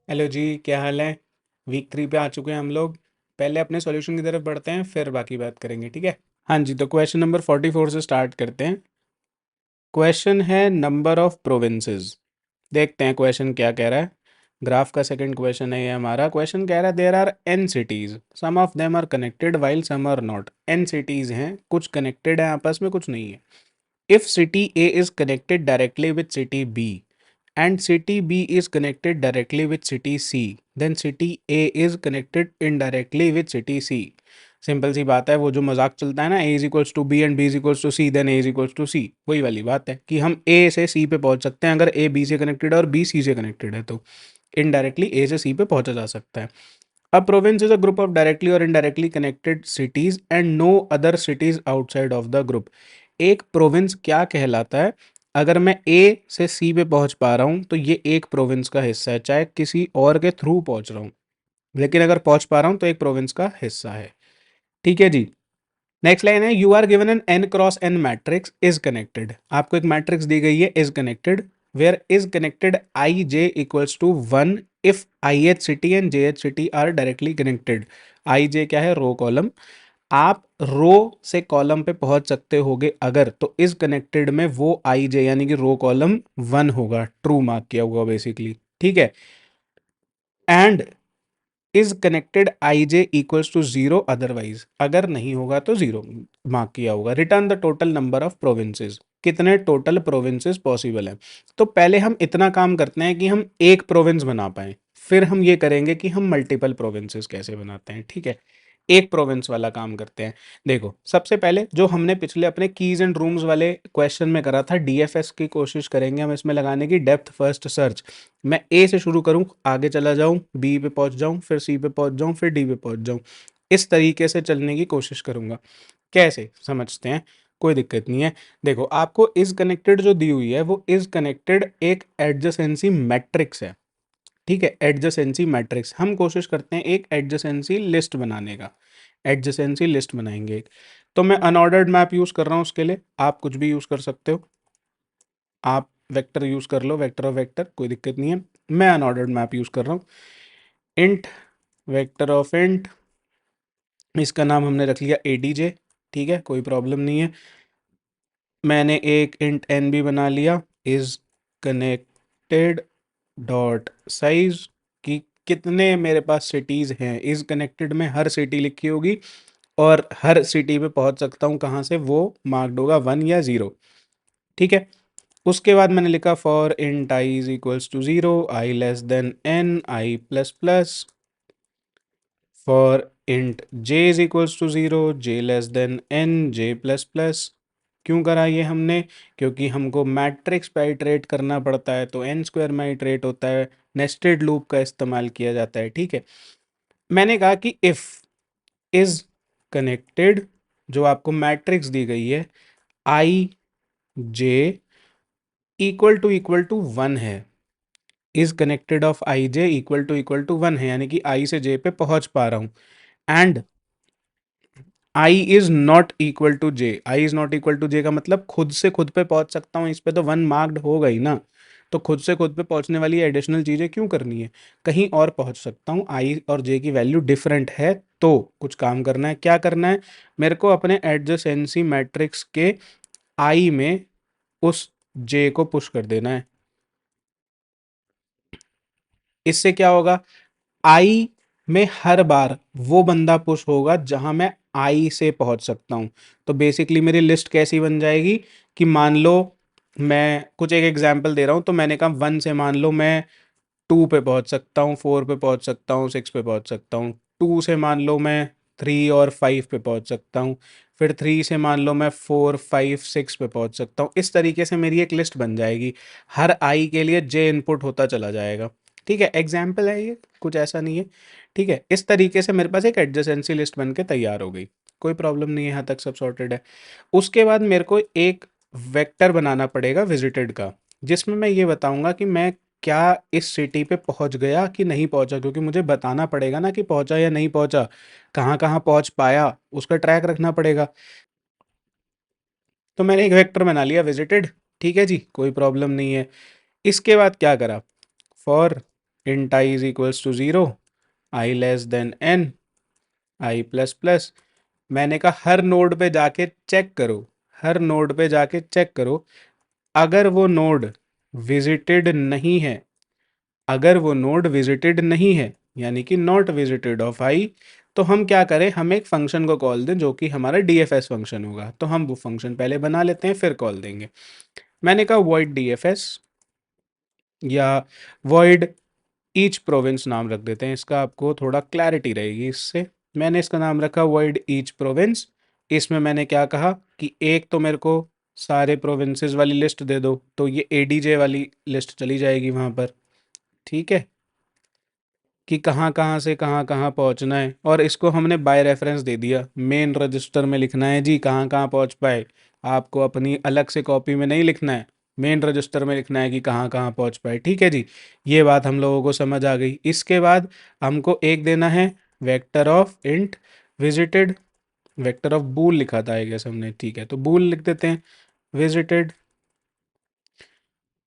Hello जी, क्या हाल है। Week 3 पे आ चुके हैं हम लोग। पहले अपने सॉल्यूशन की तरफ बढ़ते हैं, फिर बाकी बात करेंगे, ठीक है। हाँ जी, तो क्वेश्चन नंबर 44 से स्टार्ट करते हैं। क्वेश्चन है नंबर ऑफ प्रोविंसेस। देखते हैं क्वेश्चन क्या कह रहा है। ग्राफ का सेकंड क्वेश्चन है ये हमारा। क्वेश्चन कह रहा है there are N cities, some of them are connected while some are not. N cities हैं, कुछ कनेक्टेड हैं आपस में, कुछ नहीं है। If city A is connected directly with city B and city B is connected directly with city C, then city A is connected indirectly with city C. सिंपल सी बात है, वो जो मजाक चलता है ना, A is equals to B and B is equals to C then A is equals to C, वही वाली बात है कि हम A से C पे पहुंच सकते हैं अगर A B से कनेक्टेड है और B C से कनेक्टेड है, तो इनडायरेक्टली A से C पे पहुंचा जा सकता है। A province is a group of directly और indirectly connected cities and no other cities outside of the group. एक प्रोविंस क्या कहलाता है? अगर मैं ए से सी पे पहुंच पा रहा हूं तो ये एक प्रोविंस का हिस्सा है, चाहे किसी और के थ्रू पहुंच रहा हूं, लेकिन अगर पहुंच पा रहा हूं तो एक प्रोविंस का हिस्सा है। ठीक है जी। नेक्स्ट लाइन है, you are given N N cross N matrix is connected. आपको एक मैट्रिक्स दी गई है is connected, where is connected I J equals to 1 if I H city and J H city are directly connected. I J क्या है? Row column. आप row से column पे पहुंच सकते होगे अगर, तो इज कनेक्टेड में वो आई जे यानी कि रो कॉलम 1 होगा, ट्रू मार्क किया होगा बेसिकली, ठीक है। And is connected I J equals to 0 otherwise, अगर नहीं होगा तो 0 मार्क किया होगा। Return the total number of provinces, कितने टोटल प्रोविंसेस पॉसिबल हैं। तो पहले हम इतना काम करते हैं कि हम एक प्रोविंस बना पाए, फिर हम ये करेंगे कि हम मल्टीपल प्रोविंसेस कैसे बनाते हैं, ठीक है। एक प्रोविंस वाला काम करते हैं। देखो, सबसे पहले जो हमने पिछले अपने कीज एंड रूम्स वाले क्वेश्चन में करा था, डीएफएस की कोशिश करेंगे हम इसमें लगाने की, डेप्थ फर्स्ट सर्च। मैं ए से शुरू करूं, आगे चला जाऊं, बी पे पहुंच जाऊं, फिर सी पे पहुंच जाऊं, फिर डी पे पहुंच जाऊं। इस तरीके से चलने की कोशिश करूंगा। कैसे समझते हैं, कोई दिक्कत नहीं है। देखो, आपको इज कनेक्टेड जो दी हुई है वो इज कनेक्टेड एक एडजेसेंसी मैट्रिक्स है, ठीक है। एडजेसेंसी मैट्रिक्स, हम कोशिश करते हैं एक एडजेसेंसी लिस्ट बनाने का। एडजेसेंसी लिस्ट बनाएंगे एक। तो मैं अनऑर्डर्ड मैप यूज कर रहा हूँ उसके लिए, आप कुछ भी यूज कर सकते हो। आप वेक्टर यूज कर लो, वेक्टर ऑफ वेक्टर, कोई दिक्कत नहीं है। मैं अनऑर्डर्ड मैप यूज कर रहा हूँ। इंट वेक्टर ऑफ इंट, इसका नाम हमने रख लिया एडीजे, ठीक है, कोई प्रॉब्लम नहीं है। मैंने एक इंट एन भी बना लिया, इज कनेक्टेड डॉट साइज, कि कितने मेरे पास सिटीज़ हैं। इज कनेक्टेड में हर सिटी लिखी होगी और हर सिटी पे पहुंच सकता हूँ कहाँ से, वो मार्क्ड होगा 1 या 0, ठीक है। उसके बाद मैंने लिखा for int I is equals to 0, I less than N, I plus plus. For int J is equals to 0, J less than N, J plus plus. क्यों करा ये हमने? क्योंकि हमको मैट्रिक्स पे इटरेट करना पड़ता है, तो एन स्क्वायर में इटरेट होता है, नेस्टेड लूप का इस्तेमाल किया जाता है, ठीक है। मैंने कहा कि इफ इज कनेक्टेड, जो आपको मैट्रिक्स दी गई है, आई जे इक्वल टू 1 है, is connected of I J equal to 1 है, यानी कि आई से जे पे पहुंच पा रहा हूं। And I is not equal to J, I is not equal to J का मतलब खुद से खुद पे पहुंच सकता हूँ, इस पे तो 1 मार्क्ड होगा ही ना। तो खुद से खुद पे पहुंचने वाली एडिशनल चीज़ें क्यों करनी है, कहीं और पहुंच सकता हूँ। आई और जे की वैल्यू डिफरेंट है, तो कुछ काम करना है। क्या करना है? मेरे को अपने एडजेसेंसी मैट्रिक्स के आई में उस जे को पुश कर देना है। इससे क्या होगा? आई में हर बार वो बंदा पुश होगा जहां मैं आई से पहुंच सकता हूं। तो बेसिकली मेरी लिस्ट कैसी बन जाएगी कि मान लो, मैं कुछ एक एग्जांपल दे रहा हूं, तो मैंने कहा 1 से मान लो मैं 2 पे पहुंच सकता हूं, 4 पे पहुंच सकता हूं, 6 पे पहुंच सकता हूं। 2 से मान लो मैं 3 और 5 पे पहुंच सकता हूं। फिर 3 से मान लो मैं 4 5 6 पे पहुंच सकता हूं। इस तरीके से मेरी एक लिस्ट बन जाएगी, हर आई के लिए जे इनपुट होता चला जाएगा, ठीक है। एग्जाम्पल है ये, कुछ ऐसा नहीं है, ठीक है। इस तरीके से मेरे पास एक एडजेसेंसी लिस्ट बन के तैयार हो गई, कोई प्रॉब्लम नहीं है, यहाँ तक सब सॉर्टेड है। उसके बाद मेरे को एक वेक्टर बनाना पड़ेगा विजिटेड का, जिसमें मैं ये बताऊंगा कि मैं क्या इस सिटी पे पहुंच गया कि नहीं पहुंचा, क्योंकि मुझे बताना पड़ेगा ना कि पहुंचा या नहीं पहुंचा, कहाँ कहाँ पहुंच पाया, उसका ट्रैक रखना पड़ेगा। तो मैंने एक वेक्टर बना लिया विजिटेड, ठीक है जी, कोई प्रॉब्लम नहीं है। इसके बाद क्या करा? For int I is equals to 0, I less than N, I plus plus. मैंने कहा हर नोड पे जाके चेक करो, हर नोड पे जाके चेक करो, अगर वो नोड विजिटेड नहीं है, अगर वो नोड विजिटेड नहीं है यानी कि नॉट विजिटेड ऑफ आई, तो हम क्या करें, हम एक फंक्शन को कॉल दें जो कि हमारा डीएफएस फंक्शन होगा। तो हम वो फंक्शन पहले बना लेते हैं फिर कॉल देंगे। मैंने कहा वॉइड डीएफएस या वॉइड ईच प्रोविंस नाम रख देते हैं इसका, आपको थोड़ा क्लैरिटी रहेगी इससे। मैंने इसका नाम रखा वॉइड ईच प्रोविंस। इसमें मैंने क्या कहा कि एक तो मेरे को सारे प्रोविंसेस वाली लिस्ट दे दो, तो ये एडीजे वाली लिस्ट चली जाएगी वहाँ पर, ठीक है, कि कहाँ कहाँ से कहाँ कहाँ पहुँचना है। और इसको हमने बाय रेफरेंस दे दिया, मेन रजिस्टर में लिखना है जी कहाँ कहाँ पहुँच पाए, आपको अपनी अलग से कॉपी में नहीं लिखना है, मेन रजिस्टर में लिखना है कि कहाँ कहाँ पहुँच पाए, ठीक है जी। ये बात हम लोगों को समझ आ गई। इसके बाद हमको एक देना है vector of int visited, vector of bool लिखा था आई गेस हमने, ठीक है, तो बूल लिख देते हैं विजिटेड,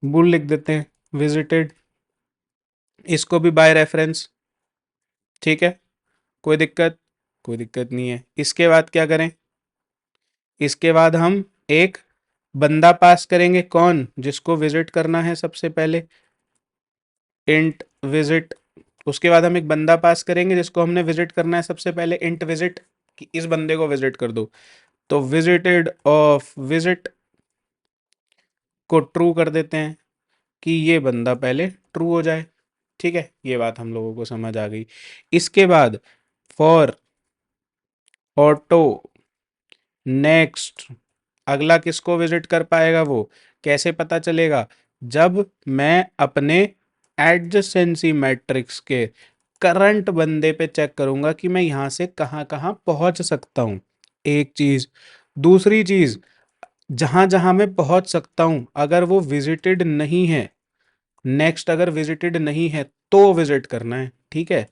बूल लिख देते हैं विजिटेड, इसको भी बाय रेफरेंस, ठीक है, कोई दिक्कत, कोई दिक्कत नहीं है। इसके बाद क्या करें, इसके बाद हम एक बंदा पास करेंगे, कौन, जिसको विजिट करना है सबसे पहले, इंट विजिट। उसके बाद हम एक बंदा पास करेंगे जिसको हमने विजिट करना है सबसे पहले, इंट विजिट, कि इस बंदे को विजिट कर दो। तो विजिटेड ऑफ विजिट को ट्रू कर देते हैं कि ये बंदा पहले ट्रू हो जाए, ठीक है, ये बात हम लोगों को समझ आ गई। इसके बाद फॉर ऑटो नेक्स्ट, अगला किसको विजिट कर पाएगा, वो कैसे पता चलेगा, जब मैं अपने एडजेसेंसी मैट्रिक्स के करंट बंदे पे चेक करूंगा कि मैं यहाँ से कहाँ कहाँ पहुँच सकता हूँ, एक चीज़। दूसरी चीज़, जहाँ जहाँ मैं पहुँच सकता हूँ अगर वो विजिटेड नहीं है, नेक्स्ट अगर विजिटेड नहीं है तो विजिट करना है, ठीक है।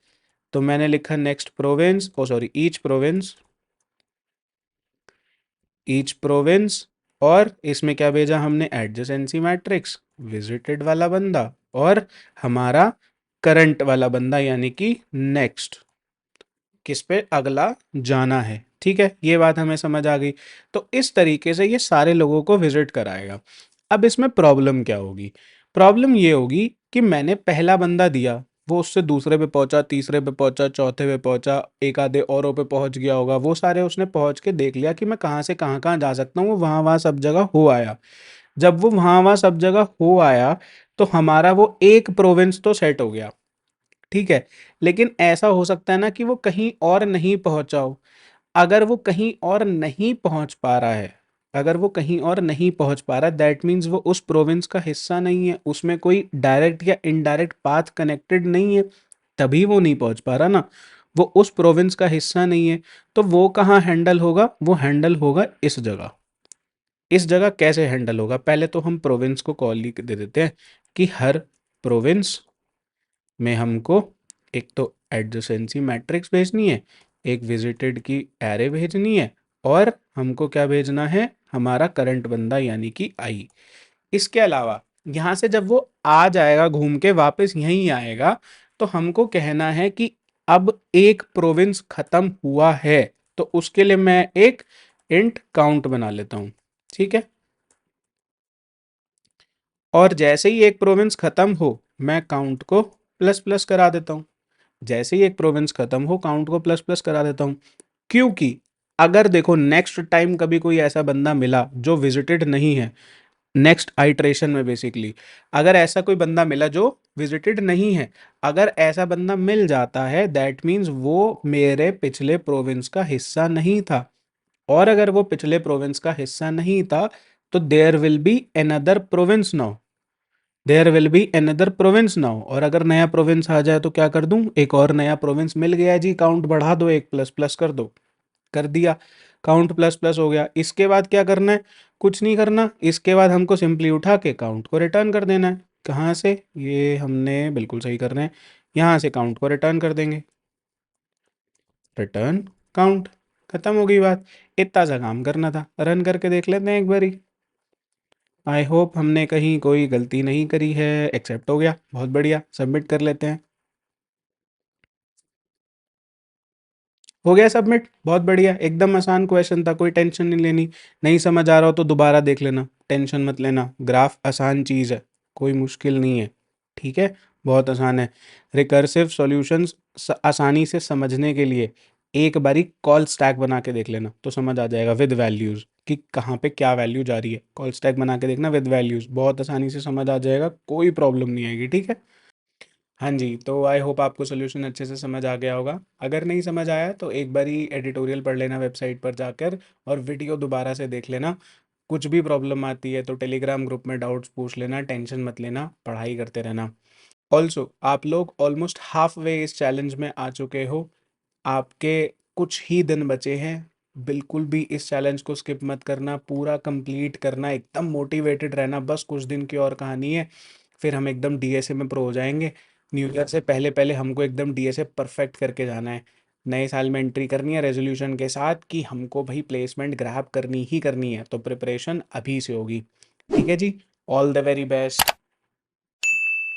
तो मैंने लिखा next province, oh sorry each province, each province, और इसमें क्या भेजा हमने, एडजेसेंसी मैट्रिक्स, विजिटेड वाला बंदा और हमारा करंट वाला बंदा यानी कि नेक्स्ट, किस पे अगला जाना है, ठीक है, ये बात हमें समझ आ गई। तो इस तरीके से ये सारे लोगों को विजिट कराएगा। अब इसमें प्रॉब्लम क्या होगी, प्रॉब्लम ये होगी कि मैंने पहला बंदा दिया, वो उससे दूसरे पे पहुंचा, तीसरे पे पहुंचा, चौथे पे पहुंचा, एक आधे औरों पे पहुंच गया होगा, वो सारे उसने पहुंच के देख लिया कि मैं कहाँ से कहाँ कहाँ जा सकता हूँ, वो वहाँ वहाँ सब जगह हो आया। जब वो वहाँ वहाँ सब जगह हो आया तो हमारा वो एक प्रोविंस तो सेट हो गया, ठीक है। लेकिन ऐसा हो सकता है ना कि वो कहीं और नहीं पहुंचा हो, अगर वो कहीं और नहीं पहुंच पा रहा है, अगर वो कहीं और नहीं पहुंच पा रहा है दैट मीन्स वो उस प्रोविंस का हिस्सा नहीं है, उसमें कोई डायरेक्ट या इनडायरेक्ट पाथ कनेक्टेड नहीं है, तभी वो नहीं पहुंच पा रहा ना, वो उस प्रोविंस का हिस्सा नहीं है। तो वो कहाँ हैंडल होगा, वो हैंडल होगा इस जगह। इस जगह कैसे हैंडल होगा, पहले तो हम प्रोविंस को कॉल दे देते हैं कि हर प्रोविंस में हमको एक तो एडजेसेंसी मैट्रिक्स भेजनी है, एक विजिटेड की एरे भेजनी है, और हमको क्या भेजना है, हमारा करंट बंदा यानी कि आई। इसके अलावा यहाँ से जब वो आ जाएगा घूम के वापस यहीं आएगा, तो हमको कहना है कि अब एक प्रोविंस खत्म हुआ है, तो उसके लिए मैं एक इंट काउंट बना लेता हूँ, ठीक है। और जैसे ही एक प्रोविंस खत्म हो मैं काउंट को प्लस प्लस करा देता हूँ, जैसे ही एक प्रोविंस खत्म हो काउंट को प्लस प्लस करा देता हूँ। क्योंकि अगर देखो नेक्स्ट टाइम कभी कोई ऐसा बंदा मिला जो विजिटेड नहीं है, नेक्स्ट आइट्रेशन में बेसिकली अगर ऐसा कोई बंदा मिला जो विजिटेड नहीं है, अगर ऐसा बंदा मिल जाता है दैट मीन्स वो मेरे पिछले प्रोविंस का हिस्सा नहीं था, और अगर वो पिछले प्रोविंस का हिस्सा नहीं था तो there will be another province now, there will be another province now. और अगर नया प्रोविंस आ जाए तो क्या कर दूं, एक और नया प्रोविंस मिल गया जी, काउंट बढ़ा दो, एक प्लस प्लस कर दो, कर दिया, काउंट प्लस प्लस हो गया। इसके बाद क्या करना है, कुछ नहीं करना, इसके बाद हमको सिंपली उठा के काउंट को रिटर्न कर देना है। कहाँ से, ये हमने बिल्कुल सही कर रहे हैं, यहाँ से काउंट को रिटर्न कर देंगे, रिटर्न काउंट, खत्म हो गई बात। इतना सा काम करना था, रन करके देख लेते हैं एक बारी। आई होप हमने कहीं कोई गलती नहीं करी है। एक्सेप्ट हो गया, बहुत बढ़िया, सबमिट कर लेते हैं। हो गया सबमिट, बहुत बढ़िया, एकदम आसान क्वेश्चन था, कोई टेंशन नहीं लेनी। नहीं समझ आ रहा हो तो दोबारा देख लेना, टेंशन मत लेना, ग्राफ आसान चीज़ है, कोई मुश्किल नहीं है। ठीक है, बहुत आसान है। रिकर्सिव सॉल्यूशंस आसानी से समझने के लिए एक बारी कॉल स्टैक बना के देख लेना तो समझ आ जाएगा विद वैल्यूज़ कि कहाँ पे क्या वैल्यू जा रही है। कॉल स्टैक बना के देखना विद वैल्यूज़, बहुत आसानी से समझ आ जाएगा, कोई प्रॉब्लम नहीं आएगी। ठीक है। हाँ जी, तो आई होप आपको सॉल्यूशन अच्छे से समझ आ गया होगा। अगर नहीं समझ आया तो एक बारी एडिटोरियल पढ़ लेना वेबसाइट पर जाकर, और वीडियो दोबारा से देख लेना। कुछ भी प्रॉब्लम आती है तो टेलीग्राम ग्रुप में डाउट्स पूछ लेना, टेंशन मत लेना, पढ़ाई करते रहना। ऑल्सो आप लोग ऑलमोस्ट हाफ वे इस चैलेंज में आ चुके हो, आपके कुछ ही दिन बचे हैं। बिल्कुल भी इस चैलेंज को स्किप मत करना, पूरा कंप्लीट करना, एकदम मोटिवेटेड रहना, बस कुछ दिन की और कहानी है, फिर हम एकदम डीएसए में प्रो हो जाएंगे। न्यू ईयर से पहले पहले हमको एकदम डीएसए परफेक्ट करके जाना है। नए साल में एंट्री करनी है रेजोल्यूशन के साथ कि हमको भाई प्लेसमेंट ग्रैब करनी ही करनी है, तो प्रिपरेशन अभी से होगी। ठीक है जी, ऑल द वेरी बेस्ट।